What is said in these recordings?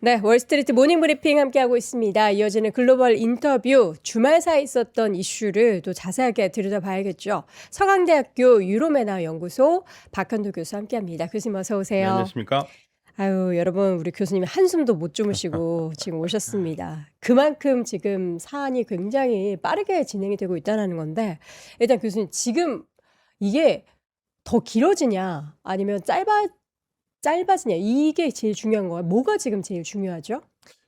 네, 월스트리트 모닝 브리핑 함께하고 있습니다. 이어지는 글로벌 인터뷰, 주말 사이 있었던 이슈를 또 자세하게 들여다봐야겠죠. 서강대학교 유로매너 연구소 박현도 교수 함께합니다. 교수님 어서 네, 오세요. 안녕하십니까? 아유, 여러분 우리 교수님이 한숨도 못 주무시고 지금 오셨습니다. 그만큼 지금 사안이 굉장히 빠르게 진행이 되고 있다는 건데 일단 교수님 지금 이게 더 길어지냐 아니면 짧아지냐 이게 제일 중요한 거예요. 뭐가 지금 제일 중요하죠?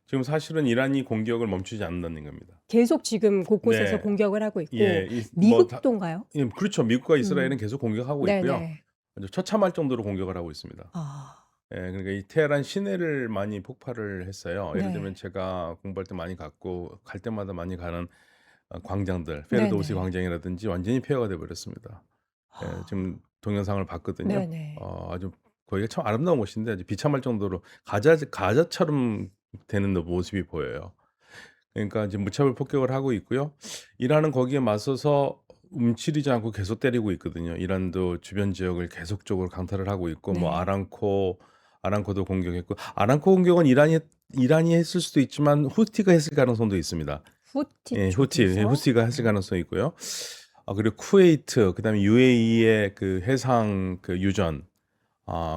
지금 사실은 이란이 공격을 멈추지 않는다는 겁니다. 계속 지금 곳곳에서 네, 공격을 하고 있고 예, 미국도인가요? 예, 그렇죠. 미국과 이스라엘은 음, 계속 공격하고 있고요. 네네. 아주 처참할 정도로 공격을 하고 있습니다. 아, 예, 그러니까 이 테헤란 시내를 많이 폭발을 했어요. 예를 들면 네. 제가 공부할 때 많이 갔고 갈 때마다 많이 가는 광장들, 페르도우시 네네. 광장이라든지 완전히 폐허가 돼 버렸습니다. 예, 아, 지금 동영상을 봤거든요. 네네. 아주 거기가 참 아름다운 곳인데 아주 비참할 정도로 가자처럼 되는 모습이 보여요. 그러니까 이제 무차별 폭격을 하고 있고요. 이란은 거기에 맞서서 움츠리지 않고 계속 때리고 있거든요. 이란도 주변 지역을 계속적으로 강타를 하고 있고 뭐 네. 아람코도 공격했고 아람코 공격은 이란이 했을 수도 있지만 후티가 했을 가능성도 있습니다. 후티 예, 쪽에서. 후티가 했을 가능성이 있고요. 그리고 쿠웨이트, 그다음에 UAE의 그 해상 그 유전,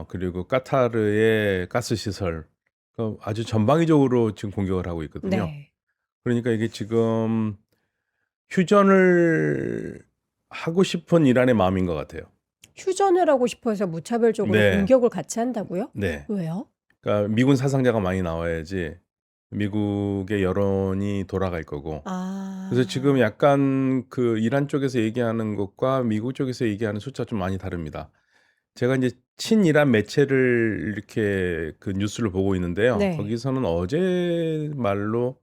그리고 카타르의 가스 시설, 아주 전방위적으로 지금 공격을 하고 있거든요. 네. 그러니까 이게 지금 휴전을 하고 싶은 이란의 마음인 것 같아요. 휴전을 하고 싶어서 무차별적으로 네, 공격을 같이 한다고요? 네. 왜요? 그러니까 미군 사상자가 많이 나와야지 미국의 여론이 돌아갈 거고. 그래서 지금 아, 약간 그 이란 쪽에서 얘기하는 것과 미국 쪽에서 얘기하는 숫자가 좀 많이 다릅니다. 제가 이제 친이란 매체를 이렇게 그 뉴스를 보고 있는데요. 네. 거기서는 어제 말로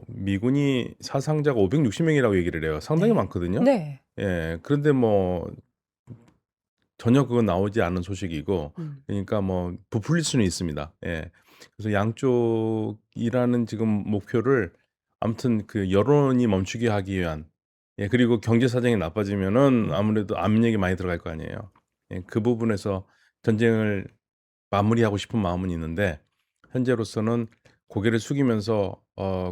미군이 사상자가 560명이라고 얘기를 해요. 상당히 네. 많거든요. 네. 예. 그런데 뭐 전혀 그건 나오지 않은 소식이고, 음. 그러니까 뭐 부풀릴 수는 있습니다. 예. 그래서 양쪽이라는 지금 목표를 아무튼 그 여론이 멈추게 하기 위한, 예, 그리고 경제 사정이 나빠지면은 음. 아무래도 압력이 많이 들어갈 거 아니에요. 예, 그 부분에서 전쟁을 마무리하고 싶은 마음은 있는데 현재로서는 고개를 숙이면서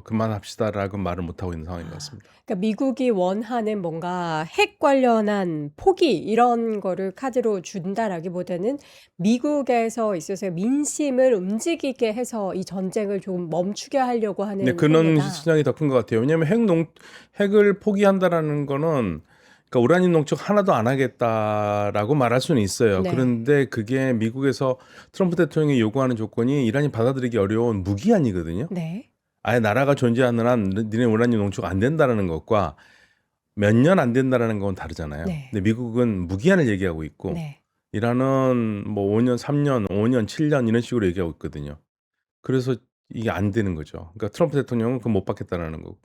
그만합시다라고 말을 못 하고 있는 상황인 것 아, 같습니다. 그러니까 미국이 원하는 뭔가 핵 관련한 포기 이런 거를 카드로 준다라기보다는 미국에서 있어서 민심을 움직이게 해서 이 전쟁을 좀 멈추게 하려고 네, 하는 그런 행위다. 시장이 더 큰 것 같아요. 왜냐하면 핵을 포기한다라는 거는 그러니까 우라늄 농축 하나도 안 하겠다라고 말할 수는 있어요. 네. 그런데 그게 미국에서 트럼프 대통령이 요구하는 조건이 이란이 받아들이기 어려운 무기한이거든요. 네. 아예 나라가 존재하는 한 니네 우라늄 농축 안 된다라는 것과 몇 년 안 된다라는 건 다르잖아요. 네. 근데 미국은 무기한을 얘기하고 있고 네. 이란은 뭐 5년, 3년, 5년, 7년 이런 식으로 얘기하고 있거든요. 그래서 이게 안 되는 거죠. 그러니까 트럼프 대통령은 그거 못 받겠다라는 거고.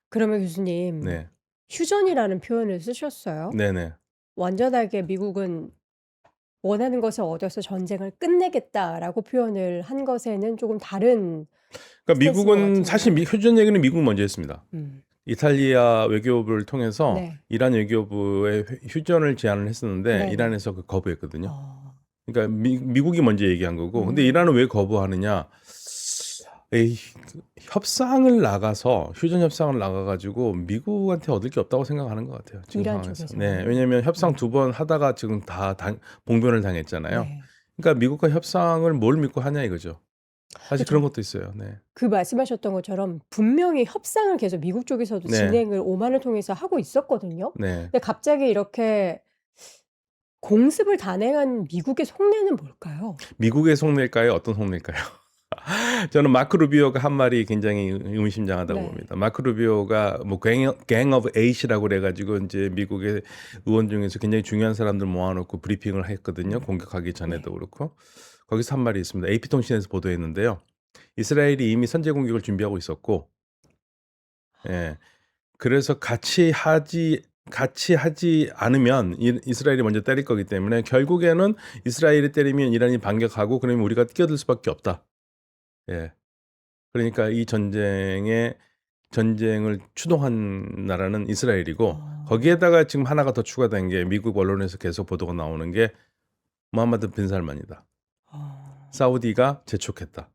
그러면 교수님, 네. 휴전이라는 표현을 쓰셨어요. 네네. 완전하게 미국은 원하는 것을 얻어서 전쟁을 끝내겠다라고 표현을 한 것에는 조금 다른 그러니까 스탠스인 것 미국은 사실 같은데요. 휴전 얘기는 미국이 먼저 했습니다. 음. 이탈리아 외교부를 통해서 네. 이란 외교부에 휴전을 제안을 했었는데 네네. 이란에서 그 거부했거든요. 어. 그러니까 미국이 먼저 얘기한 거고. 근데 이란은 음. 왜 거부하느냐? 에이, 협상을 나가서 휴전 협상을 나가가지고 미국한테 얻을 게 없다고 생각하는 것 같아요. 지금 이란 상황에서. 네, 쪽에서는. 왜냐하면 협상 음. 2번 하다가 지금 다 봉변을 당했잖아요. 네. 그러니까 미국과 협상을 뭘 믿고 하냐 이거죠. 사실 그런 그죠. 것도 있어요. 네, 그 말씀하셨던 것처럼 분명히 협상을 계속 미국 쪽에서도 네, 진행을 오만을 통해서 하고 있었거든요. 네. 근데 갑자기 이렇게 공습을 단행한 미국의 속내는 뭘까요? 미국의 속내일까요? 어떤 속내일까요? 저는 마크 루비오가 한 말이 굉장히 의미심장하다고 네. 봅니다. 마크 루비오가 뭐 gang of eight이라고 그래가지고 이제 미국의 의원 중에서 굉장히 중요한 사람들 모아놓고 브리핑을 했거든요. 공격하기 전에도 네. 그렇고 거기서 한 말이 있습니다. AP통신에서 보도했는데요. 이스라엘이 이미 선제 공격을 준비하고 있었고, 예, 그래서 같이 하지 않으면 이스라엘이 먼저 때릴 거기 때문에 결국에는 이스라엘이 때리면 이란이 반격하고 그러면 우리가 뛰어들 수밖에 없다. 예. 그러니까 이 전쟁을 추동한 나라는 이스라엘이고 어. 거기에다가 지금 하나가 더 추가된 게 미국 언론에서 계속 보도가 나오는 게 무함마드 빈 살만이다. 어. 사우디가 재촉했다.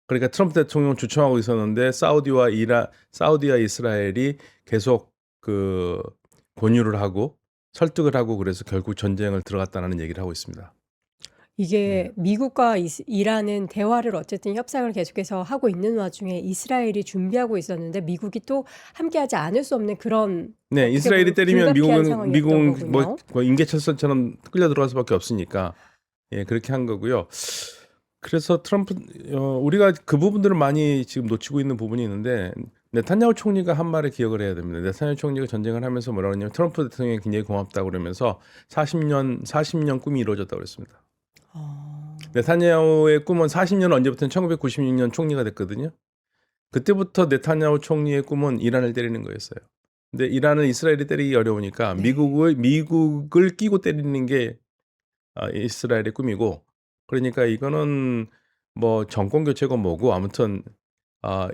그러니까 트럼프 대통령 주청하고 있었는데 사우디와 이스라엘이 계속 그 권유를 하고 설득을 하고 그래서 결국 전쟁을 들어갔다는 얘기를 하고 있습니다. 이게 미국과 이란은 대화를 어쨌든 협상을 계속해서 하고 있는 와중에 이스라엘이 준비하고 있었는데 미국이 또 함께하지 않을 수 없는 그런 네, 어떻게 이스라엘이 보면 때리면 불가피한 상황이었던 미국은 거군요. 뭐 인계철선처럼 끌려 들어갈 수밖에 없으니까 예, 그렇게 한 거고요. 그래서 우리가 그 부분들을 많이 지금 놓치고 있는 부분이 있는데 네타냐후 총리가 한 말을 기억을 해야 됩니다. 네타냐후 총리가 전쟁을 하면서 뭐라고 했냐면 트럼프 대통령이 굉장히 고맙다고 그러면서 40년 꿈이 이루어졌다고 그랬습니다. 네타냐후의 꿈은 40년 언제부터는 1996년 총리가 됐거든요. 그때부터 네타냐후 총리의 꿈은 이란을 때리는 거였어요. 근데 이란은 이스라엘이 때리기 어려우니까 네. 미국을 끼고 때리는 게 이스라엘의 꿈이고, 그러니까 이거는 뭐 정권 교체고 뭐고 아무튼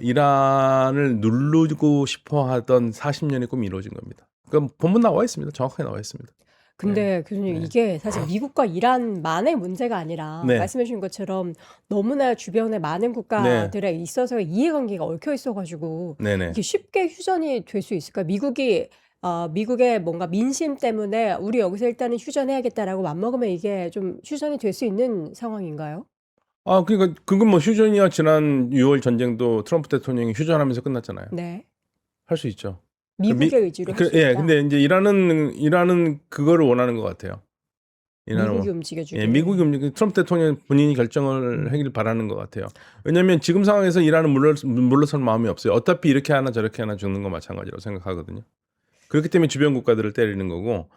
이란을 누르고 싶어 하던 40년의 꿈이 이루어진 겁니다. 그럼 본문 나와 있습니다. 정확하게 나와 있습니다. 근데 교수님 네. 이게 사실 미국과 이란만의 문제가 아니라 네. 말씀해 주신 것처럼 너무나 주변에 많은 국가들에 있어서 이해관계가 얽혀 있어가지고 네네. 이게 쉽게 휴전이 될 수 있을까? 미국의 뭔가 민심 때문에 우리 여기서 일단은 휴전해야겠다라고 맘먹으면 이게 좀 휴전이 될 수 있는 상황인가요? 그러니까 그건 뭐 휴전이야. 지난 6월 전쟁도 트럼프 대통령이 휴전하면서 끝났잖아요. 네. 할 수 있죠. 미국의 의지로 할 수 예, 있다. 근데 이제 이란은 그거를 원하는 것 같아요. 미국이 움직여주길. 미국이 트럼프 대통령 본인이 결정을 하길 바라는 것 같아요. 왜냐하면 지금 상황에서 이란은 물러설 마음이 없어요. 어차피 이렇게 하나 저렇게 하나 죽는 거 마찬가지라고 생각하거든요. 그렇기 때문에 주변 국가들을 때리는 거고.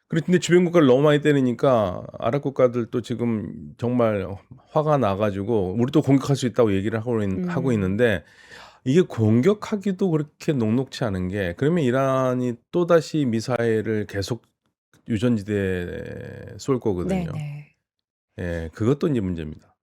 그런데 주변 국가를 너무 많이 때리니까 아랍 국가들도 지금 정말 화가 나가지고 우리도 공격할 수 있다고 얘기를 하고 있는데, 이게 공격하기도 그렇게 녹록치 않은 게, 그러면 이란이 또다시 미사일을 계속 유전지대에 쏠 거거든요. 네네. 예, 그것도 이제 문제입니다.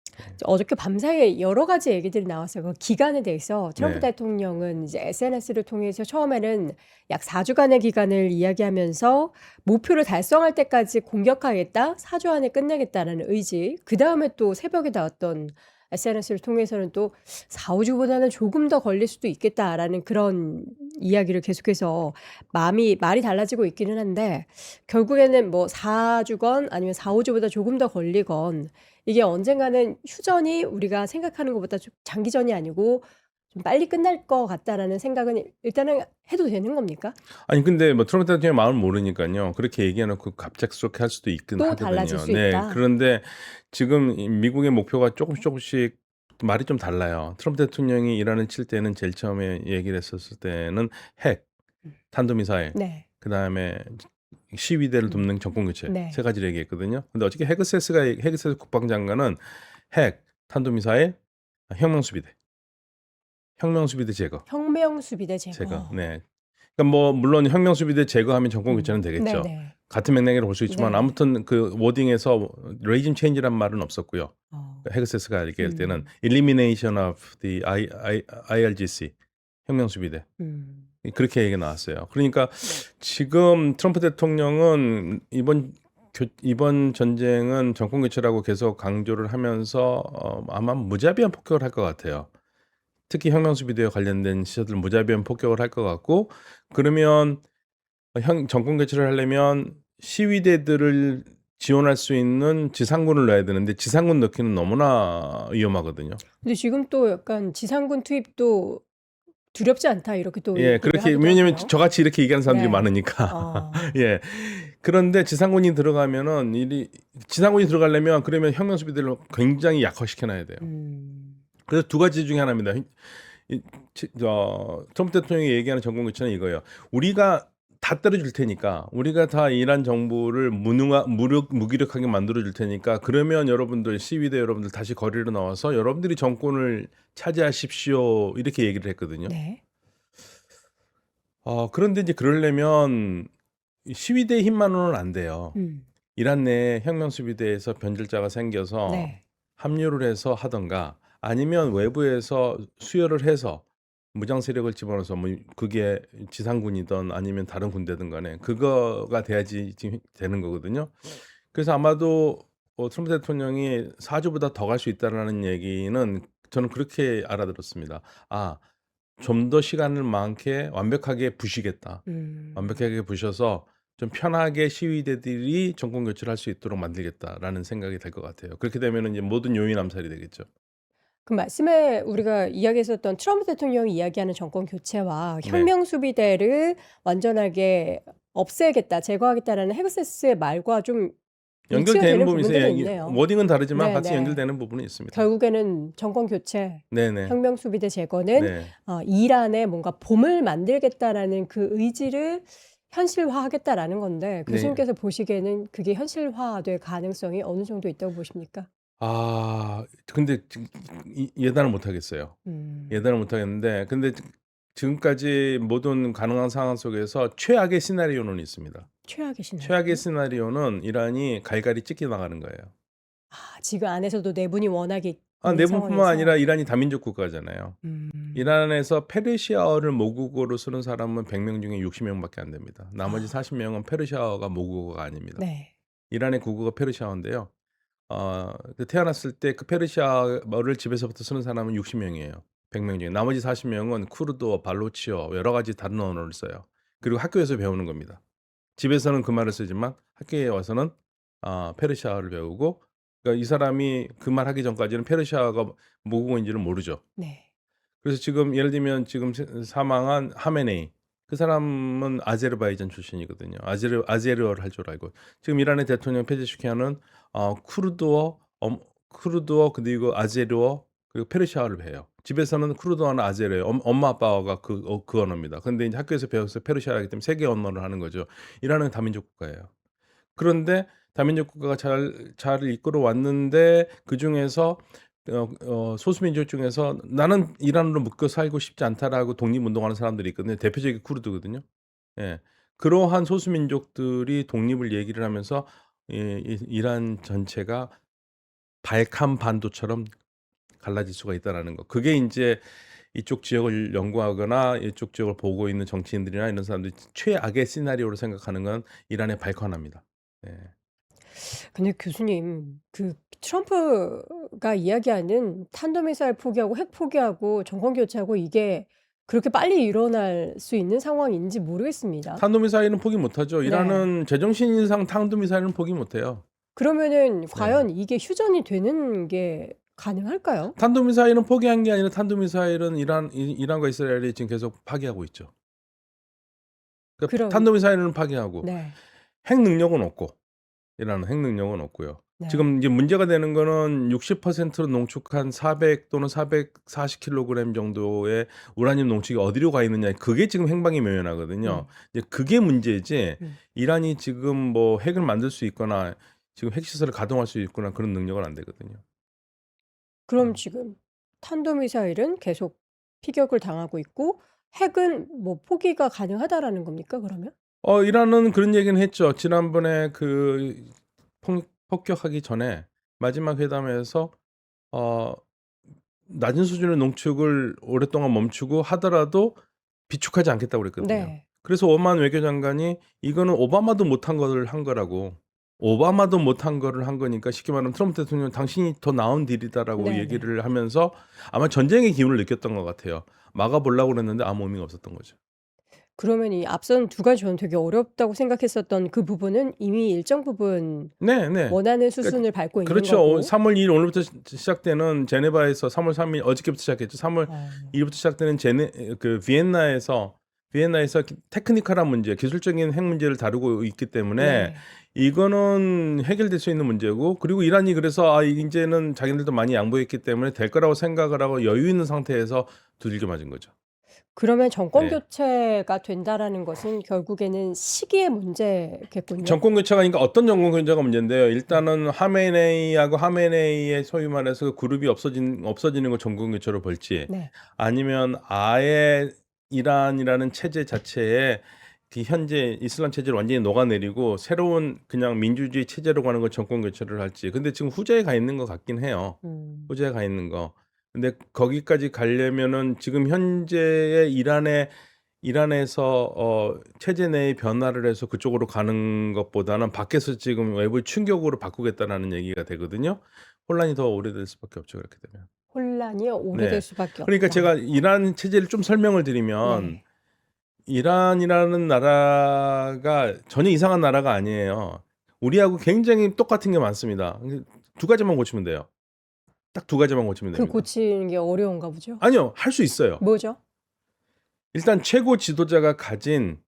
어저께 밤사이에 여러 가지 얘기들이 나왔어요. 그 기간에 대해서 트럼프 네. 대통령은 이제 SNS를 통해서 처음에는 약 4주간의 기간을 이야기하면서 목표를 달성할 때까지 공격하겠다, 4주 안에 끝내겠다라는 의지. 그 다음에 또 새벽에 나왔던 SNS를 통해서는 또 4, 5주보다는 조금 더 걸릴 수도 있겠다라는 그런 이야기를 계속해서 말이 달라지고 있기는 한데 결국에는 뭐 4주건 아니면 4, 5주보다 조금 더 걸리건 이게 언젠가는 휴전이 우리가 생각하는 것보다 좀 장기전이 아니고 좀 빨리 끝날 것 같다라는 생각은 일단은 해도 되는 겁니까? 아니 근데 뭐 트럼프 대통령 마음을 모르니까요. 그렇게 얘기해놓고 갑작스럽게 할 수도 있긴 또 하거든요. 달라질 수 네. 있다. 그런데 지금 이 미국의 목표가 조금씩 말이 좀 달라요. 트럼프 대통령이 이란을 칠 때는 제일 처음에 얘기를 했었을 때는 핵, 탄도미사일, 네. 그다음에 시위대를 돕는 정권 교체 네. 세 가지를 얘기했거든요. 근데 어저께 헤그세스 국방장관은 핵, 탄도미사일, 혁명수비대 제거. 혁명수비대 제거. 네. 그러니까 뭐 물론 혁명수비대 제거하면 정권 교체는 되겠죠. 네네. 같은 맥락으로 볼 수 있지만 네네. 아무튼 그 워딩에서 레이징 체인지란 말은 없었고요. 헤그세스가 얘기할 때는 elimination of the IRGC, 혁명수비대. 그렇게 얘기가 나왔어요. 그러니까 지금 트럼프 대통령은 이번 전쟁은 정권 교체라고 계속 강조를 하면서 아마 무자비한 폭격을 할 것 같아요. 특히 혁명수비대와 관련된 시설들 무자비한 폭격을 할 것 같고, 그러면 정권 교체를 하려면 시위대들을 지원할 수 있는 지상군을 넣어야 되는데 지상군 넣기는 너무나 위험하거든요. 근데 지금 또 약간 지상군 투입도 두렵지 않다 이렇게 또 예, 얘기를 그렇게 하기도 왜냐면 하고요. 저같이 이렇게 얘기하는 사람들이 네. 많으니까. 예. 그런데 지상군이 들어가면은 지상군이 들어가려면 그러면 혁명수비대를 굉장히 약화시켜놔야 돼요. 그래서 두 가지 중에 하나입니다. 트럼프 대통령이 얘기하는 정권 교체는 이거예요. 우리가 다 때려줄 테니까, 우리가 다 이란 정부를 무기력하게 만들어줄 테니까, 그러면 여러분들 시위대 여러분들 다시 거리로 나와서 여러분들이 정권을 차지하십시오, 이렇게 얘기를 했거든요. 네. 그런데 이제 그러려면 시위대의 힘만으로는 안 돼요. 이란 내 혁명수비대에서 변절자가 생겨서 네. 합류를 해서 하던가, 아니면 외부에서 수혈을 해서 무장 세력을 집어넣어서 뭐 그게 지상군이든 아니면 다른 군대든 간에 그거가 돼야지 지금 되는 거거든요. 그래서 아마도 트럼프 대통령이 4주보다 더 갈 수 있다라는 얘기는 저는 그렇게 알아들었습니다. 아, 좀 더 시간을 많게 완벽하게 부시겠다. 완벽하게 부셔서 좀 편하게 시위대들이 정권 교체를 할 수 있도록 만들겠다라는 생각이 될 것 같아요. 그렇게 되면은 이제 모든 요인 암살이 되겠죠. 그 말씀에 우리가 이야기했었던 트럼프 대통령이 이야기하는 정권 교체와 네. 혁명 수비대를 완전하게 없애겠다, 제거하겠다라는 헤그세스의 말과 좀 일치가 연결되는 되는 부분이 부분들은 있어요. 있네요. 워딩은 다르지만 같이 네네. 연결되는 부분이 있습니다. 결국에는 정권 교체, 네네. 혁명 수비대 제거는 네. 이란에 뭔가 봄을 만들겠다라는 그 의지를 현실화하겠다라는 건데 네. 교수님께서 보시기에는 그게 현실화될 가능성이 어느 정도 있다고 보십니까? 아, 근데 예단을 못 하겠어요. 음. 예단을 못 하겠는데 근데 지금까지 모든 가능한 상황 속에서 최악의 시나리오는 있습니다. 최악의 시나리오. 최악의 시나리오는 이란이 갈갈이 찢겨 나가는 거예요. 지금 안에서도 내분이 워낙에 있는 내분뿐만 상황에서. 아니라 이란이 다민족 국가잖아요. 음. 이란에서 페르시아어를 모국어로 쓰는 사람은 100명 중에 60명밖에 안 됩니다. 나머지 아. 40명은 페르시아어가 모국어가 아닙니다. 네. 이란의 국어가 페르시아어인데요. 태어났을 때 그 페르시아어를 집에서부터 쓰는 사람은 60명이에요. 100명 중에. 나머지 40명은 쿠르드어, 발로치어 여러 가지 다른 언어를 써요. 그리고 학교에서 배우는 겁니다. 집에서는 그 말을 쓰지만 학교에 와서는 페르시아어를 배우고, 그러니까 이 사람이 그 말 하기 전까지는 페르시아어가 모국어인지는 모르죠. 네. 그래서 지금 예를 들면 지금 사망한 하메네이, 그 사람은 아제르바이잔 출신이거든요. 아제르어를 할 줄 알고. 지금 이란의 대통령 페제슈키안은 쿠르드어 그리고 아제르어 그리고 페르시아어를 배워요. 집에서는 쿠르드어나 아제르어, 엄마 아빠가 그 언어입니다. 근데 이제 학교에서 배워서 페르시아어이기 때문에 세계 언어를 하는 거죠. 이란은 다민족 국가예요. 그런데 다민족 국가가 잘 이끌어 왔는데 그중에서 소수민족 중에서 나는 이란으로 묶여 살고 싶지 않다라고 독립운동하는 사람들이 있거든요. 대표적인 쿠르드거든요. 예. 그러한 소수민족들이 독립을 얘기를 하면서 이란 전체가 발칸 반도처럼 갈라질 수가 있다라는 거. 그게 이제 이쪽 지역을 연구하거나 이쪽 지역을 보고 있는 정치인들이나 이런 사람들이 최악의 시나리오로 생각하는 건 이란의 발칸화입니다. 예. 근데 교수님, 그 트럼프가 이야기하는 탄도미사일 포기하고 핵 포기하고 정권 교체하고 이게 그렇게 빨리 일어날 수 있는 상황인지 모르겠습니다. 탄도미사일은 포기 못하죠. 네. 이란은 제정신 이상 탄도미사일은 포기 못해요. 그러면은 과연 이게 휴전이 되는 게 가능할까요? 탄도미사일은 포기한 게 아니라 탄도미사일은 이란과 이스라엘이 지금 계속 파기하고 있죠. 그러니까 그럼 탄도미사일은 파기하고 네. 핵 능력은 없고, 이란은 핵 능력은 없고요. 네. 지금 이제 문제가 되는 거는 60%로 농축한 400 또는 440kg 정도의 우라늄 농축이 어디로 가 있느냐, 그게 지금 행방이 묘연하거든요. 이제 그게 문제지. 이란이 지금 뭐 핵을 만들 수 있거나 지금 핵시설을 가동할 수 있거나 그런 능력은 안 되거든요. 그럼 지금 탄도미사일은 계속 피격을 당하고 있고 핵은 뭐 포기가 가능하다라는 겁니까, 그러면? 이란은 그런 얘기는 했죠. 지난번에 그 폭격하기 전에 마지막 회담에서 낮은 수준의 농축을 오랫동안 멈추고 하더라도 비축하지 않겠다고 그랬거든요. 네. 그래서 오만 외교장관이 이거는 오바마도 못한 거를 한 거라고. 오바마도 못한 거를 한 거니까 쉽게 말하면 트럼프 대통령은 당신이 더 나은 딜이다라고 네네. 얘기를 하면서 아마 전쟁의 기운을 느꼈던 것 같아요. 막아보려고 그랬는데 아무 의미가 없었던 거죠. 그러면 이 앞선 두 가지 저는 되게 어렵다고 생각했었던 그 부분은 이미 일정 부분 네. 원하는 수순을 밟고 있는 그렇죠. 거고. 3월 2일 오늘부터 시작되는 제네바에서 3월 3일 어저께부터 시작했죠. 3월 2일부터 시작되는 비엔나에서 테크니컬한 문제, 기술적인 핵 문제를 다루고 있기 때문에 네. 이거는 해결될 수 있는 문제고, 그리고 이란이 그래서 이제는 자기들도 많이 양보했기 때문에 될 거라고 생각을 하고 여유 있는 상태에서 두들겨 맞은 거죠. 그러면 정권 네. 교체가 된다라는 것은 결국에는 시기의 문제겠군요. 정권 교체가, 그러니까 어떤 정권 교체가 문제인데요. 일단은 하메네이의 소위 말해서 그 그룹이 없어지는 걸 정권 교체로 볼지, 네. 아니면 아예 이란이라는 체제 자체에 그 현재 이슬람 체제를 완전히 녹아내리고 새로운 그냥 민주주의 체제로 가는 걸 정권 교체를 할지. 근데 지금 후자에 가 있는 것 같긴 해요. 후자에 가 있는 거. 근데 거기까지 가려면은 지금 현재의 이란의 이란에서 체제 내의 변화를 해서 그쪽으로 가는 것보다는 밖에서 지금 외부 충격으로 바꾸겠다라는 얘기가 되거든요. 혼란이 더 오래될 수밖에 없죠. 그렇게 되면. 혼란이 오래될 네. 수밖에 그러니까 없다. 제가 이란 체제를 좀 설명을 드리면 네. 이란이라는 나라가 전혀 이상한 나라가 아니에요. 우리하고 굉장히 똑같은 게 많습니다. 두 가지만 고치면 돼요. 딱 두 가지만 고치면 그 됩니다. 고치는 게 어려운가 보죠. 아니요, 할 수 있어요. 뭐죠? 일단 최고 지도자가 가진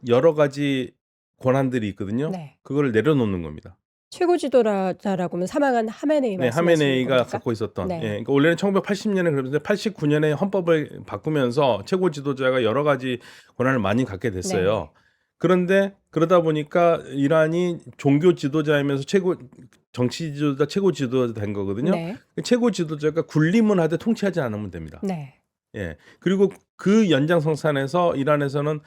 여러 가지 권한들이 있거든요. 네. 그거를 내려놓는 겁니다. 최고 지도자라고 하면 사망한 하메네이 네, 말씀하시는 하메네이가 겁니까? 갖고 있었던. 네. 예, 그러니까 원래는 1980년에 그랬는데 89년에 헌법을 바꾸면서 최고 지도자가 여러 가지 권한을 많이 갖게 됐어요. 네. 그런데 그러다 보니까 이란이 종교 지도자이면서 정치 지도자, 최고 지도자 된 거거든요. 네. 최고 지도자가 군림을 하되 통치하지 않으면 됩니다. 네. 예. 그리고 그 연장성산에서 이란에서는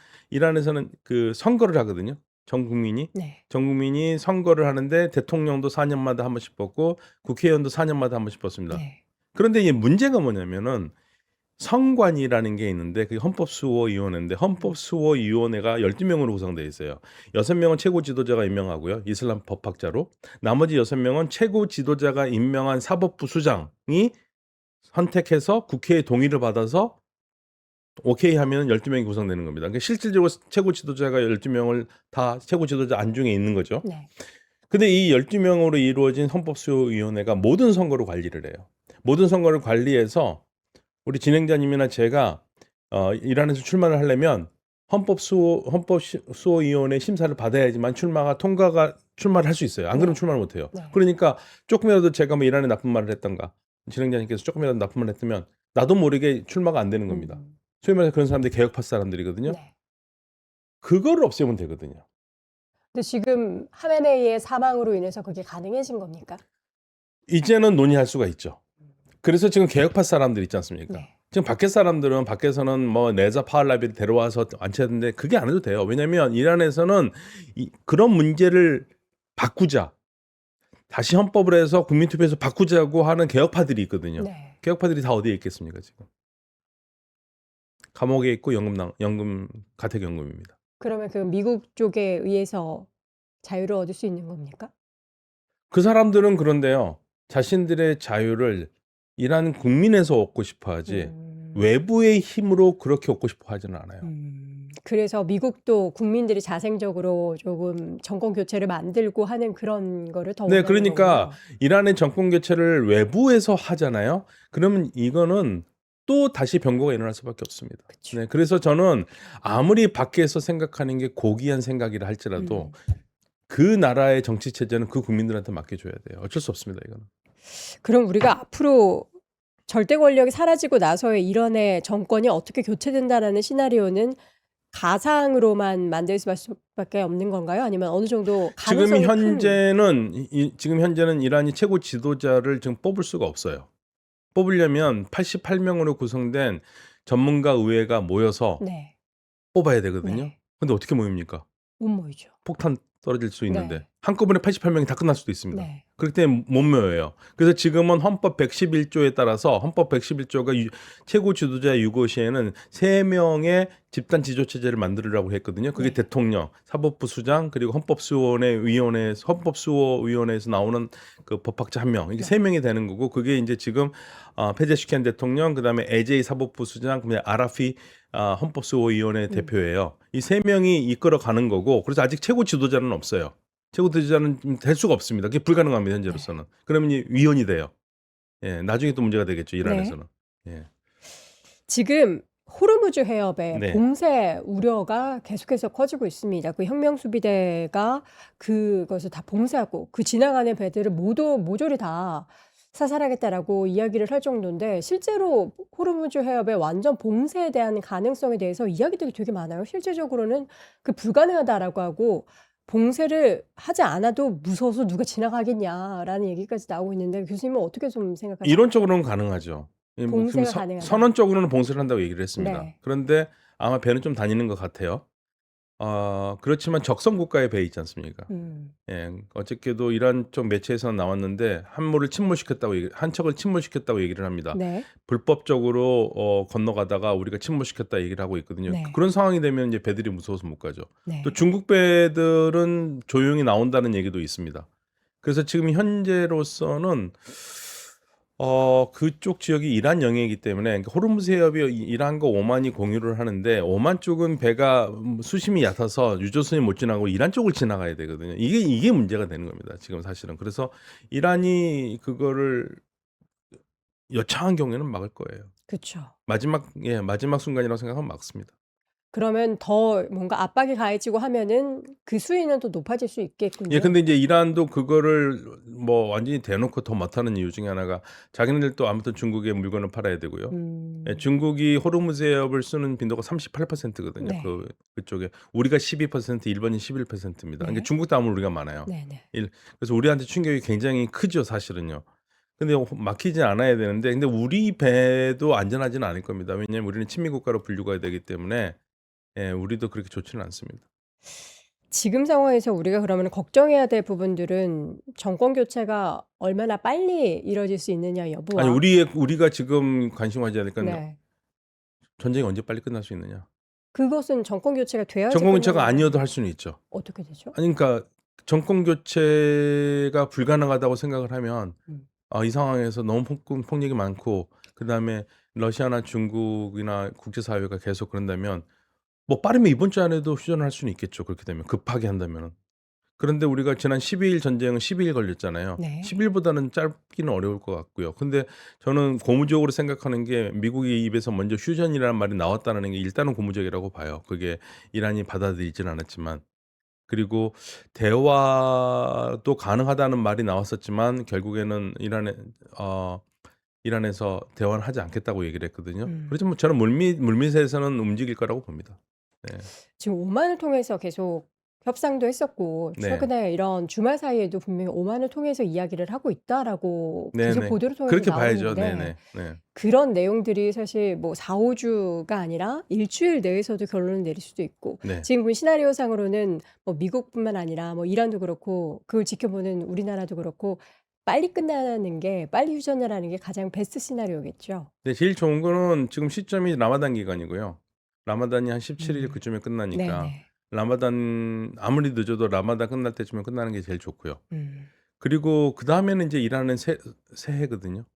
그 선거를 하거든요. 전 국민이 네. 선거를 하는데 대통령도 4년마다 한 번씩 뽑고 국회의원도 4년마다 한 번씩 뽑습니다. 네. 그런데 이 문제가 뭐냐면은 선관위라는 게 있는데 그게 헌법수호위원회인데 헌법수호위원회가 12명으로 구성되어 있어요. 6명은 최고 지도자가 임명하고요. 이슬람 법학자로. 나머지 6명은 최고 지도자가 임명한 사법부 수장이 선택해서 국회의 동의를 받아서 오케이 하면 12명이 구성되는 겁니다. 그러니까 실질적으로 최고 지도자가 12명을 다 최고 지도자 안중에 있는 거죠. 네. 근데 이 12명으로 이루어진 헌법수호위원회가 모든 선거를 관리를 해요. 모든 선거를 관리해서 우리 진행자님이나 제가 이란에서 출마를 하려면 헌법수호위원회 심사를 받아야지만 출마를 할 수 있어요. 안 그러면 네. 출마를 못 해요. 네. 그러니까 조금이라도 제가 뭐 이란에 나쁜 말을 했던가 진행자님께서 조금이라도 나쁜 말을 했으면 나도 모르게 출마가 안 되는 겁니다. 소위 말해서 그런 사람들이 개혁파 사람들이거든요. 네. 그거를 없애면 되거든요. 근데 지금 하메네이의 사망으로 인해서 그게 가능해진 겁니까? 이제는 논의할 수가 있죠. 그래서 지금 개혁파 사람들 있지 않습니까? 네. 지금 밖에서는 뭐 네자 파할라비를 데려와서 안치하는데 그게 안 해도 돼요. 왜냐하면 이란에서는 그런 문제를 바꾸자. 다시 헌법을 해서 국민투표에서 바꾸자고 하는 개혁파들이 있거든요. 네. 개혁파들이 다 어디에 있겠습니까 지금? 감옥에 있고 가택연금입니다. 그러면 그 미국 쪽에 의해서 자유를 얻을 수 있는 겁니까? 그 사람들은 그런데요. 자신들의 자유를 이란 국민에서 얻고 싶어 하지 외부의 힘으로 그렇게 얻고 싶어 하지는 않아요. 그래서 미국도 국민들이 자생적으로 조금 정권 교체를 만들고 하는 그런 거를 더 네, 원하는 그러니까 거군요. 이란의 정권 교체를 외부에서 하잖아요. 그러면 이거는 또 다시 변고가 일어날 수밖에 없습니다. 그쵸. 네, 그래서 저는 아무리 밖에서 생각하는 게 고귀한 생각이라 할지라도 그 나라의 정치 체제는 그 국민들한테 맡겨줘야 돼요. 어쩔 수 없습니다, 이거는. 그럼 우리가 앞으로 절대 권력이 사라지고 나서의 이란의 정권이 어떻게 교체된다라는 시나리오는 가상으로만 만들 수밖에 없는 건가요? 아니면 어느 정도 지금 가능성이 현재는 이란이 최고 지도자를 지금 뽑을 수가 없어요. 뽑으려면 88명으로 구성된 전문가 의회가 모여서 네. 뽑아야 되거든요. 네. 근데 어떻게 모입니까? 못 모이죠. 폭탄 떨어질 수 있는데 네. 한꺼번에 88명이 다 끝날 수도 있습니다. 네. 그렇기 때문에 못 모여요. 그래서 지금은 헌법 111조에 따라서 헌법 111조가 최고 지도자 유고 시에는 3명의 집단 지조 체제를 만들으라고 했거든요. 그게 네. 대통령, 사법부 수장, 그리고 헌법수호위원회에서 나오는 그 법학자 1명. 이게 네. 3명이 되는 거고 그게 이제 지금 페제슈키안 대통령, 그다음에 에제이 사법부 수장, 그다음에 아라피 헌법수호위원회 대표예요. 이 3명이 이끌어 가는 거고 그래서 아직 최고 지도자는 없어요. 최고 지도자는 될 수가 없습니다. 그게 불가능합니다, 현재로서는. 그러면 이 위원이 돼요. 예, 나중에 또 문제가 되겠죠, 이란에서는. 예. 지금 호르무즈 해협의 네. 봉쇄 우려가 계속해서 커지고 있습니다. 그 혁명 수비대가 그것을 다 봉쇄하고 그 지나가는 배들을 모조리 다 사살하겠다라고 이야기를 할 정도인데 실제로 호르무즈 해협의 완전 봉쇄에 대한 가능성에 대해서 이야기들이 되게 많아요. 실제적으로는 그 불가능하다라고 하고 봉쇄를 하지 않아도 무서워서 누가 지나가겠냐라는 얘기까지 나오고 있는데 교수님은 어떻게 좀 생각하세요? 이론적으로는 가능하죠. 예, 뭐 봉쇄가 지금 가능하다. 선언적으로는 봉쇄를 한다고 얘기를 했습니다. 네. 그런데 아마 배는 좀 다니는 것 같아요. 그렇지만 적성 국가에 배해 있지 않습니까? 음. 예. 어저께도 이란 쪽 매체에서는 나왔는데 한 척을 침몰시켰다고 얘기를 합니다. 네. 불법적으로 건너가다가 우리가 침몰시켰다 얘기를 하고 있거든요. 네. 그런 상황이 되면 이제 배들이 무서워서 못 가죠. 또 네. 중국 배들은 조용히 나온다는 얘기도 있습니다. 그래서 지금 현재로서는 그쪽 지역이 이란 영해이기 때문에, 그러니까 호르무즈 해협이 이란과 오만이 공유를 하는데, 오만 쪽은 배가 수심이 얕아서 유조선이 못 지나고 이란 쪽을 지나가야 되거든요. 이게 문제가 되는 겁니다, 지금 사실은. 그래서 이란이 그거를 여차한 경우에는 막을 거예요. 그쵸. 마지막 순간이라고 생각하면 막습니다. 그러면 더 뭔가 압박이 가해지고 하면은 그 수위는 또 높아질 수 예, 있겠군요. 근데 이제 이란도 그거를 뭐 완전히 대놓고 더 못하는 이유 중에 하나가, 자기네들도 아무튼 중국에 물건을 팔아야 되고요. 예, 중국이 호르무즈 해협을 쓰는 빈도가 38%거든요. 네. 그쪽에 우리가 12%, 일본이 11%입니다. 그러니까 네. 중국도 아무리 우리가 많아요. 네네. 그래서 우리한테 충격이 굉장히 크죠, 사실은요. 근데 막히지 않아야 되는데, 근데 우리 배도 안전하지는 않을 겁니다. 왜냐하면 우리는 친미 국가로 분류가 되기 때문에, 예, 우리도 그렇게 좋지는 않습니다. 지금 상황에서 우리가 그러면 걱정해야 될 부분들은 정권 교체가 얼마나 빨리 이뤄질 수 있느냐 아니, 여부와 우리가 지금 관심 가져야 될 건, 네. 전쟁이 언제 빨리 끝날 수 있느냐. 그것은 정권 교체가 돼야지 정권 교체가 끝나는 아니어도 건데 할 수는 있죠. 어떻게 되죠? 아니, 그러니까 정권 교체가 불가능하다고 생각을 하면, 음. 이 상황에서 너무 폭력이 많고, 그다음에 러시아나 중국이나 국제사회가 계속 그런다면, 뭐 빠르면 이번 주 안에도 휴전을 할 수는 있겠죠. 그렇게 되면 급하게 한다면은. 그런데 우리가 지난 12일 전쟁은 12일 걸렸잖아요. 네. 10일보다는 짧기는 어려울 것 같고요. 근데 저는 고무적으로 생각하는 게, 미국의 입에서 먼저 휴전이라는 말이 나왔다는 게 일단은 고무적이라고 봐요. 그게 이란이 받아들이진 않았지만. 그리고 대화도 가능하다는 말이 나왔었지만, 결국에는 이란에서 대화는 하지 않겠다고 얘기를 했거든요. 그렇지만 뭐 저는 물밑에서는 움직일 거라고 봅니다. 네. 지금 오만을 통해서 계속 협상도 했었고 네. 최근에 이런 주말 사이에도 분명히 오만을 통해서 이야기를 하고 있다라고 계속 네네. 보도를 통해서 그렇게 봐야죠. 나오는데 네네. 네. 그런 내용들이 사실 뭐 4-5주가 아니라 일주일 내에서도 결론을 내릴 수도 있고 네. 지금 본 시나리오상으로는 뭐 미국뿐만 아니라 뭐 이란도 그렇고 그걸 지켜보는 우리나라도 그렇고 빨리 휴전을 하는 게 가장 베스트 시나리오겠죠. 네, 제일 좋은 거는 지금 시점이 라마단 기간이고요. 라마단이 한 17일 음. 그쯤에 끝나니까, 네네. 라마단 아무리 늦어도 라마단 끝날 때쯤에 끝나는 게 제일 좋고요. 음. 그리고 그다음에는 이제 이란은 새해거든요.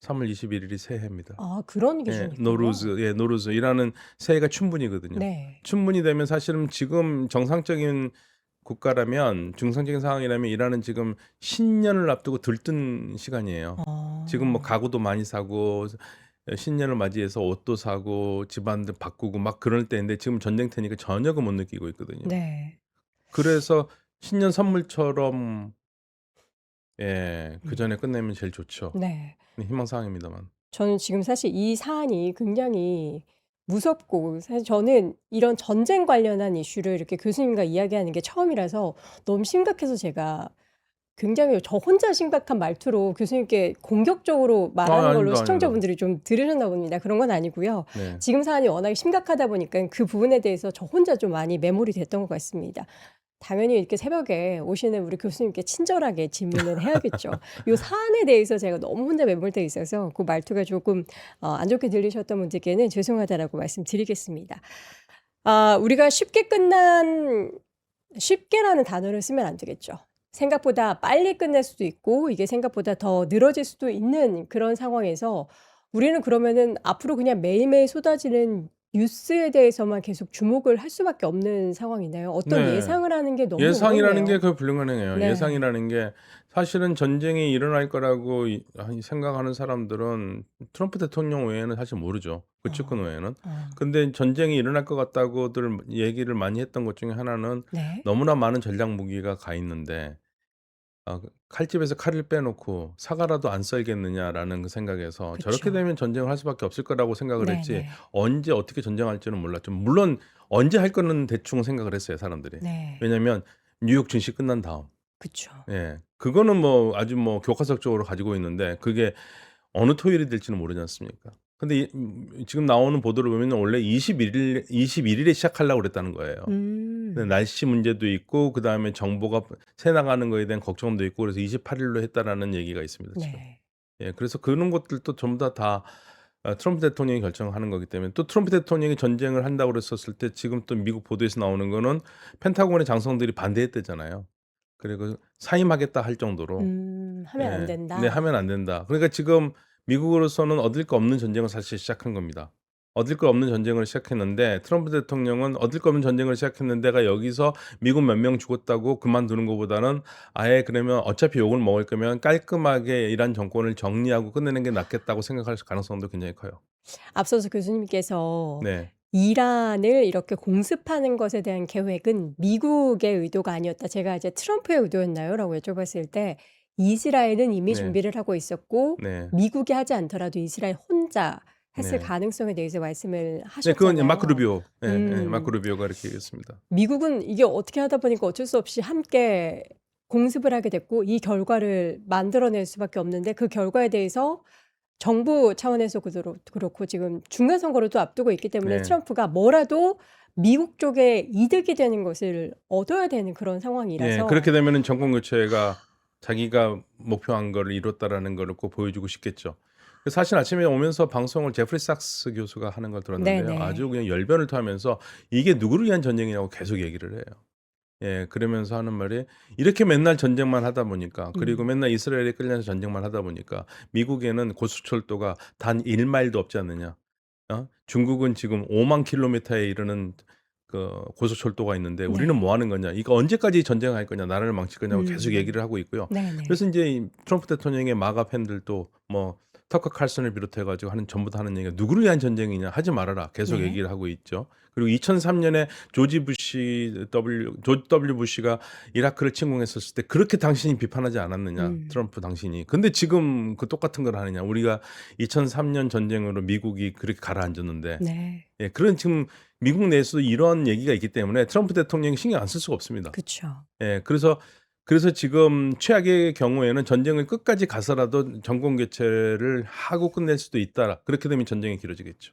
3월 21일이 새해입니다. 아 그런 예, 기준이 있군요. 노루즈. 이란은 새해가 춘분이거든요. 네. 춘분이 되면 사실은 지금 정상적인 국가라면, 중상적인 상황이라면 이란은 지금 신년을 앞두고 들뜬 시간이에요. 지금 뭐 아. 가구도 많이 사고, 신년을 맞이해서 옷도 사고 집안도 바꾸고 막 그럴 때인데, 지금 전쟁터니까 전혀 못 느끼고 있거든요. 네. 그래서 신년 선물처럼, 음. 그전에 끝내면 제일 좋죠. 네. 희망사항입니다만. 저는 지금 사실 이 사안이 굉장히 무섭고 사실 저는 이런 전쟁 관련한 이슈를 이렇게 교수님과 이야기하는 게 처음이라서 너무 심각해서 제가 굉장히 저 혼자 심각한 말투로 교수님께 공격적으로 말하는 걸로 아닙니다. 시청자분들이 좀 들으셨나 봅니다. 그런 건 아니고요. 네. 지금 사안이 워낙에 심각하다 보니까 그 부분에 대해서 저 혼자 좀 많이 매몰이 됐던 것 같습니다. 당연히 이렇게 새벽에 오시는 우리 교수님께 친절하게 질문을 해야겠죠. 요 사안에 대해서 제가 너무 혼자 매몰돼 있어서 그 말투가 조금 안 좋게 들리셨던 분들께는 죄송하다라고 말씀드리겠습니다. 우리가 쉽게라는 단어를 쓰면 안 되겠죠. 생각보다 빨리 끝낼 수도 있고 이게 생각보다 더 늘어질 수도 있는 그런 상황에서 우리는 그러면은 앞으로 그냥 매일매일 쏟아지는 뉴스에 대해서만 계속 주목을 할 수밖에 없는 상황이네요. 어떤 네. 예상을 하는 게 너무 예상이라는 게 어렵네요. 불가능해요. 네. 예상이라는 게, 사실은 전쟁이 일어날 거라고 생각하는 사람들은 트럼프 대통령 외에는 사실 모르죠. 그 측근 외에는. 근데 전쟁이 일어날 것 같다고들 얘기를 많이 했던 것 중에 하나는, 네. 너무나 많은 전략 무기가 가 있는데, 칼집에서 칼을 빼놓고 사과라도 안 썰겠느냐라는 그 생각에서, 저렇게 그쵸. 되면 전쟁을 할 수밖에 없을 거라고 생각을 했지, 네네. 언제 어떻게 전쟁할지는 몰랐죠. 물론 언제 할 거는 대충 생각을 했어요, 사람들이. 네. 왜냐하면 뉴욕 증시 끝난 다음. 그쵸. 예, 그거는 뭐 아주 뭐 교과서적으로 가지고 있는데, 그게 어느 토요일이 될지는 모르지 않습니까? 근데 지금 나오는 보도를 보면 원래 21일에 시작하려고 그랬다는 거예요. 근데 날씨 문제도 있고 그다음에 정보가 새 나가는 거에 대한 걱정도 있고 그래서 28일로 했다라는 얘기가 있습니다, 지금. 네. 예, 그래서 그런 것들도 전부 다 트럼프 대통령이 결정하는 거기 때문에 또 트럼프 대통령이 전쟁을 한다고 그랬었을 때 지금 또 미국 보도에서 나오는 거는 펜타곤의 장성들이 반대했대잖아요. 그리고 사임하겠다 할 정도로. 하면 안 예. 네, 된다. 하면 안 된다. 그러니까 지금 미국으로서는 얻을 거 없는 전쟁을 사실 시작한 겁니다. 얻을 거 없는 전쟁을 시작했는데 트럼프 대통령은 얻을 거 없는 전쟁을 시작했는데가 여기서 미국 몇 명 죽었다고 그만두는 것보다는 아예 그러면 어차피 욕을 먹을 거면 깔끔하게 이란 정권을 정리하고 끝내는 게 낫겠다고 생각할 가능성도 굉장히 커요. 앞서서 교수님께서 네. 이란을 이렇게 공습하는 것에 대한 계획은 미국의 의도가 아니었다. 제가 이제 트럼프의 의도였나요? 라고 여쭤봤을 때 이스라엘은 이미 네. 준비를 하고 있었고 네. 미국이 하지 않더라도 이스라엘 혼자 했을 네. 가능성에 대해서 말씀을 네, 그건 하셨잖아요. 마크 루비오. 예, 음. 마크 루비오가 이렇게 얘기했습니다. 미국은 이게 어떻게 하다 보니까 어쩔 수 없이 함께 공습을 하게 됐고 이 결과를 만들어낼 수밖에 없는데 그 결과에 대해서 정부 차원에서 그렇고 지금 중간 선거를 또 앞두고 있기 때문에 네. 트럼프가 뭐라도 미국 쪽에 이득이 되는 것을 얻어야 되는 그런 예, 상황이라서 그렇게 되면은 정권 교체가 자기가 목표한 거를 이뤘다라는 거를 꼭 보여주고 싶겠죠. 사실 아침에 오면서 방송을 제프리 sak스 교수가 하는 걸 들었는데요. 네네. 아주 그냥 열변을 토하면서 이게 누구를 위한 전쟁이냐고 계속 얘기를 해요. 예, 그러면서 하는 말이 이렇게 맨날 전쟁만 하다 보니까 그리고 맨날 이스라엘에 끌려서 전쟁만 하다 보니까 미국에는 고속철도가 단 1마일도 없지 않느냐. 중국은 지금 5만 킬로미터에 이르는 그 고속철도가 있는데 우리는 네. 뭐 하는 거냐. 이거 언제까지 전쟁할 거냐. 나라를 망칠 거냐고 계속 음. 얘기를 하고 있고요. 네네. 그래서 이제 이 트럼프 대통령의 마가 팬들도 뭐 터커 칼슨을 비롯해 가지고 전부 다 하는 얘기가 누구를 위한 전쟁이냐 하지 말아라. 계속 네. 얘기를 하고 있죠. 그리고 2003년에 조지 W 부시가 이라크를 침공했었을 때 그렇게 당신이 비판하지 않았느냐. 트럼프 당신이. 근데 지금 그 똑같은 걸 하느냐. 우리가 2003년 전쟁으로 미국이 그렇게 가라앉았는데 네. 예, 그런 지금 미국 내에서도 이런 얘기가 있기 때문에 트럼프 대통령이 신경 안 쓸 수가 없습니다. 그쵸. 예, 그래서 지금 최악의 경우에는 전쟁을 끝까지 가서라도 정권 교체를 하고 끝낼 수도 있다. 그렇게 되면 전쟁이 길어지겠죠.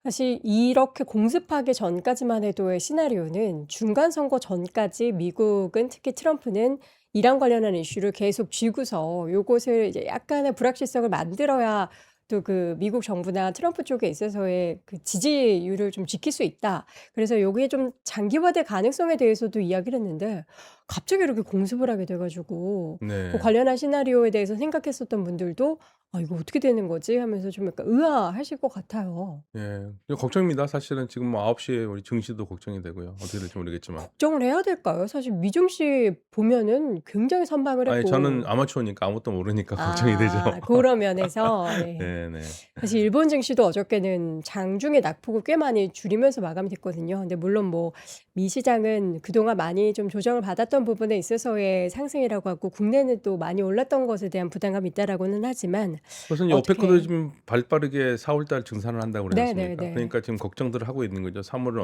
사실 이렇게 공습하기 전까지만 해도의 시나리오는 중간 선거 전까지 미국은 특히 트럼프는 이란 관련한 이슈를 계속 쥐고서 요것을 이제 약간의 불확실성을 만들어야 또 그 미국 정부나 트럼프 쪽에 있어서의 그 지지율을 좀 지킬 수 있다. 그래서 요게 좀 장기화될 가능성에 대해서도 이야기를 했는데 갑자기 이렇게 공습을 하게 돼 가지고 그 네. 관련한 시나리오에 대해서 생각했었던 분들도 '아 이거 어떻게 되는 거지?' 하면서 좀 약간 의아하실 것 같아요. 예. 이거 걱정입니다. 사실은 지금 뭐 9시에 우리 증시도 걱정이 되고요. 어떻게 될지 모르겠지만. 걱정을 해야 될까요? 사실 미증시 보면은 굉장히 선방을 아니, 저는 했고 아마추어니까 아무것도 모르니까 걱정이 되죠. 그런 면에서 네. 네네. 사실 일본 증시도 어저께는 장중에 낙폭을 꽤 많이 줄이면서 마감이 됐거든요. 근데 물론 뭐 미 시장은 그동안 많이 좀 조정을 받았던 부분에 있어서의 상승이라고 하고 국내는 또 많이 올랐던 것에 대한 부담감이 있다라고는 하지만 우선 이 어떻게 오페크도 지금 발빠르게 4월 달 증산을 한다고 그러지 않습니까? 네네네. 그러니까 지금 걱정들을 하고 있는 거죠. 3월을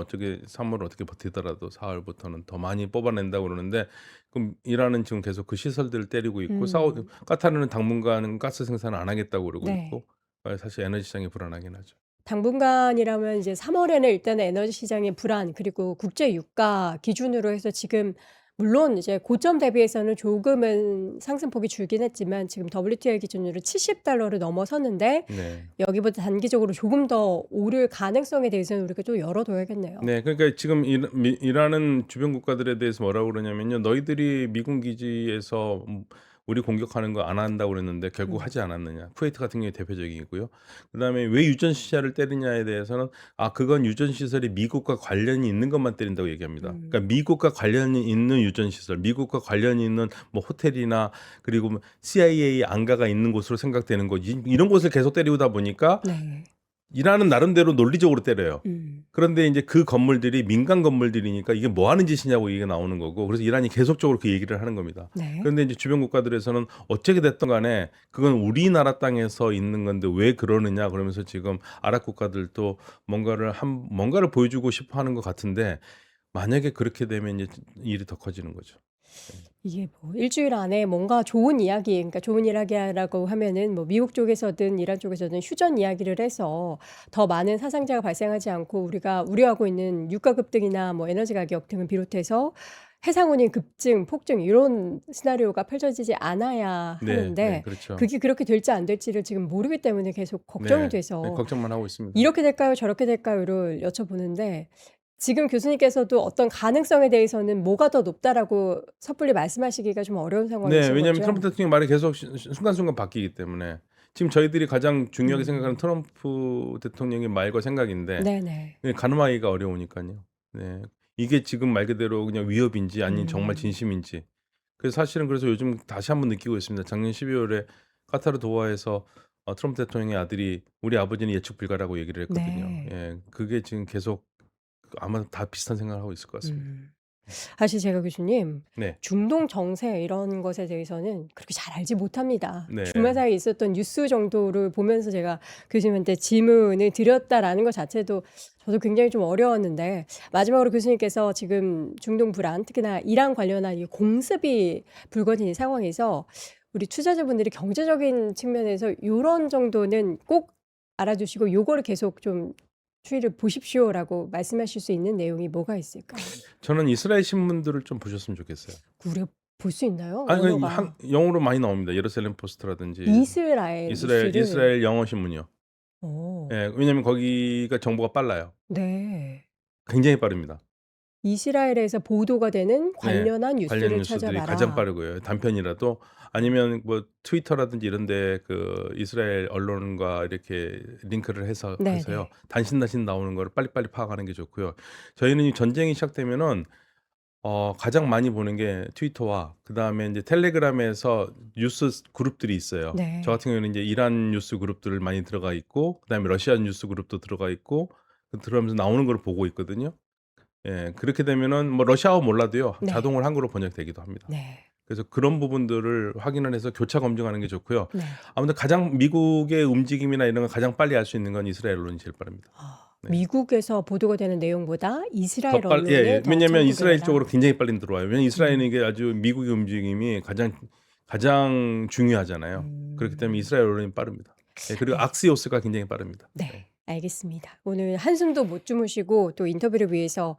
어떻게 버티더라도 4월부터는 더 많이 뽑아낸다고 그러는데 그럼 이란은 지금 계속 그 시설들을 때리고 있고 까타르는 당분간은 가스 생산을 안 하겠다고 그러고 네. 있고 사실 에너지 시장이 불안하긴 하죠. 당분간이라면 이제 3월에는 일단은 에너지 시장의 불안 그리고 국제 유가 기준으로 해서 지금 물론 이제 고점 대비해서는 조금은 상승폭이 줄긴 했지만 지금 WTI 기준으로 $70를 넘어섰는데 네. 여기보다 단기적으로 조금 더 오를 가능성에 대해서는 우리가 좀 열어둬야겠네요. 네, 그러니까 지금 이란은 주변 국가들에 대해서 뭐라고 그러냐면요. 너희들이 미군 기지에서 우리 공격하는 거 안 한다고 그랬는데 결국 하지 않았느냐. 쿠웨이트 같은 경우에 대표적이고요. 그다음에 왜 유전 시설을 때리냐에 대해서는 그건 유전 시설이 미국과 관련이 있는 것만 때린다고 얘기합니다. 그러니까 미국과 관련이 있는 유전 시설, 미국과 관련이 있는 뭐 호텔이나 그리고 뭐 CIA 안가가 있는 곳으로 생각되는 거지. 이런 곳을 계속 때리다 보니까 네. 이란은 나름대로 논리적으로 때려요. 음. 그런데 이제 그 건물들이 민간 건물들이니까 이게 뭐 하는 짓이냐고 이게 나오는 거고 그래서 이란이 계속적으로 그 얘기를 하는 겁니다. 네. 그런데 이제 주변 국가들에서는 어떻게 됐든 간에 그건 우리나라 땅에서 있는 건데 왜 그러느냐 그러면서 지금 아랍 국가들도 뭔가를 보여주고 싶어 하는 것 같은데 만약에 그렇게 되면 이제 일이 더 커지는 거죠. 이게 뭐 일주일 안에 뭔가 좋은 이야기, 그러니까 좋은 이야기라고 하면은 뭐 미국 쪽에서든 이란 쪽에서든 휴전 이야기를 해서 더 많은 사상자가 발생하지 않고 우리가 우려하고 있는 유가 급등이나 뭐 에너지 가격 등을 비롯해서 해상운임 급증, 폭증 이런 시나리오가 펼쳐지지 않아야 네, 네, 하는데 그렇죠. 그게 그렇게 될지 안 될지를 지금 모르기 때문에 계속 걱정이 네, 네, 돼서 걱정만 하고 있습니다. 이렇게 될까요? 저렇게 될까요?를 여쭤보는데 지금 교수님께서도 어떤 가능성에 대해서는 뭐가 더 높다라고 섣불리 말씀하시기가 좀 어려운 네, 상황이신 왜냐하면 트럼프 거죠? 대통령 말이 계속 순간순간 바뀌기 때문에 지금 저희들이 가장 중요하게 생각하는 음. 트럼프 대통령의 말과 생각인데 네네. 가늠하기가 어려우니까요. 네, 이게 지금 말 그대로 그냥 위협인지 아니면 정말 음. 진심인지. 그래서 사실은 그래서 요즘 다시 한번 느끼고 있습니다. 작년 12월에 카타르 도하에서 트럼프 대통령의 아들이 우리 아버지는 예측 불가라고 얘기를 했거든요. 네. 예, 그게 지금 계속 아마 다 비슷한 생각을 하고 있을 것 같습니다. 사실 제가 교수님 네, 중동 정세 이런 것에 대해서는 그렇게 잘 알지 못합니다. 네, 주말 사이에 있었던 뉴스 정도를 보면서 제가 교수님한테 질문을 드렸다라는 것 자체도 저도 굉장히 좀 어려웠는데 마지막으로 교수님께서 지금 중동 불안 특히나 이란 관련한 이 공습이 불거진 상황에서 우리 투자자분들이 경제적인 측면에서 요런 정도는 꼭 알아두시고 요거를 계속 좀 추이를 보십시오라고 말씀하실 수 있는 내용이 뭐가 있을까요? 저는 이스라엘 신문들을 좀 보셨으면 좋겠어요. 우리가 볼 수 있나요? 아니, 언어가. 영어로 많이 나옵니다. 예루살렘 포스트라든지 이스라엘 뉴스를. 이스라엘 영어 신문이요. 어. 예, 왜냐면 거기가 정보가 빨라요. 네. 굉장히 빠릅니다. 이스라엘에서 보도가 되는 네, 관련한 관련 뉴스를 뉴스들이 가장 찾아봐라. 빠르고요. 단편이라도 아니면 뭐 트위터라든지 이런 데 그 이스라엘 언론과 이렇게 링크를 해서요. 네네. 단신단신 나오는 거를 빨리빨리 파악하는 게 좋고요. 저희는 이 전쟁이 시작되면은 가장 많이 보는 게 트위터와 그다음에 이제 텔레그램에서 뉴스 그룹들이 있어요. 저 네. 같은 경우에는 이제 이란 뉴스 그룹들 많이 들어가 있고 그다음에 러시아 뉴스 그룹도 들어가 있고 들어가면서 나오는 걸 보고 있거든요. 예, 그렇게 되면은 뭐 러시아어 몰라도요. 네. 자동으로 한글로 번역되기도 합니다. 네. 그래서 그런 부분들을 확인을 해서 교차 검증하는 게 좋고요. 네. 아무튼 가장 미국의 움직임이나 이런 걸 가장 빨리 알 수 있는 건 이스라엘 언론이 제일 빠릅니다. 네. 미국에서 보도가 되는 내용보다 더 이스라엘 빨 예, 예. 언론을 더 왜냐면 참고를 이스라엘 해라. 쪽으로 굉장히 빨리 들어와요. 왜냐면 이스라엘은 이게 아주 미국의 움직임이 가장 중요하잖아요. 그렇기 때문에 이스라엘 언론이 빠릅니다. 예, 그리고 네. 악시오스가 굉장히 빠릅니다. 네. 알겠습니다. 오늘 한숨도 못 주무시고 또 인터뷰를 위해서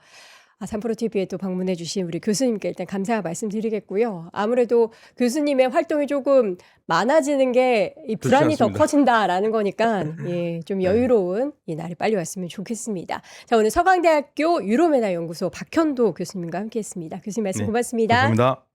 삼프로 TV에 또 방문해 주신 우리 교수님께 일단 감사 말씀드리겠고요. 아무래도 교수님의 활동이 조금 많아지는 게 이 좋지 불안이 더 않습니다. 커진다라는 거니까 예, 좀 네. 여유로운 이 날이 빨리 왔으면 좋겠습니다. 자, 오늘 서강대학교 유로메나 연구소 박현도 교수님과 함께했습니다. 교수님 말씀 네, 고맙습니다. 감사합니다.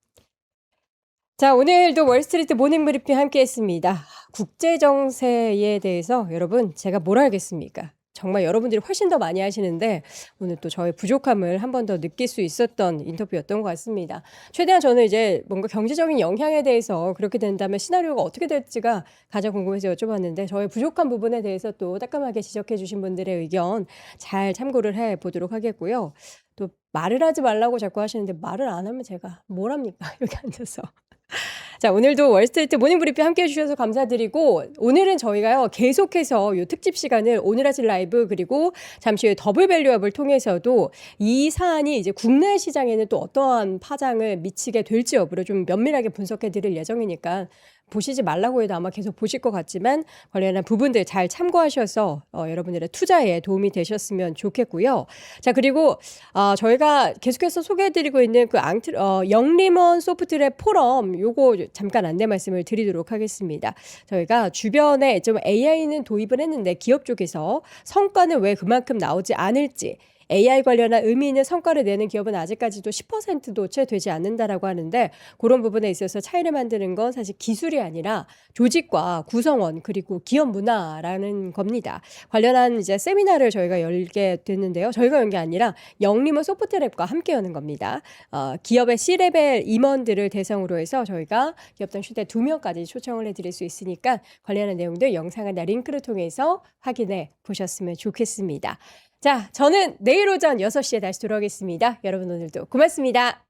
자, 오늘도 월스트리트 모닝 브리핑 함께했습니다. 국제 정세에 대해서 여러분 제가 뭘 알겠습니까? 정말 여러분들이 훨씬 더 많이 하시는데 오늘 또 저의 부족함을 한 번 더 느낄 수 있었던 인터뷰였던 것 같습니다. 최대한 저는 이제 뭔가 경제적인 영향에 대해서 그렇게 된다면 시나리오가 어떻게 될지가 가장 궁금해서 여쭤봤는데 저의 부족한 부분에 대해서 또 따끔하게 지적해 주신 분들의 의견 잘 참고를 해 보도록 하겠고요. 또 말을 하지 말라고 자꾸 하시는데 말을 안 하면 제가 뭘 합니까? 여기 앉아서. 자, 오늘도 월스트리트 모닝 브리핑 함께 해주셔서 감사드리고 오늘은 저희가요 계속해서 요 특집 시간을 오늘 아침 라이브 그리고 잠시 후에 더블 밸류업을 통해서도 이 사안이 이제 국내 시장에는 또 어떠한 파장을 미치게 될지 여부를 좀 면밀하게 분석해 드릴 예정이니까 보시지 말라고 해도 아마 계속 보실 것 같지만 관련한 부분들 잘 참고하셔서 여러분들의 투자에 도움이 되셨으면 좋겠고요. 자, 그리고 저희가 계속해서 소개해드리고 있는 그 영림원 소프트랩 포럼 요거 잠깐 안내 말씀을 드리도록 하겠습니다. 저희가 주변에 좀 AI는 도입을 했는데 기업 쪽에서 성과는 왜 그만큼 나오지 않을지 AI 관련한 의미 있는 성과를 내는 기업은 아직까지도 10%도 채 되지 않는다라고 하는데 그런 부분에 있어서 차이를 만드는 건 사실 기술이 아니라 조직과 구성원 그리고 기업 문화라는 겁니다. 관련한 이제 세미나를 저희가 열게 됐는데요. 저희가 연 게 아니라 영림원 소프트랩과 함께 여는 겁니다. 기업의 C레벨 임원들을 대상으로 해서 저희가 기업당 최대 2명까지 초청을 해드릴 수 있으니까 관련한 내용들 영상이나 링크를 통해서 확인해 보셨으면 좋겠습니다. 자, 저는 내일 오전 6시에 다시 돌아오겠습니다. 여러분 오늘도 고맙습니다.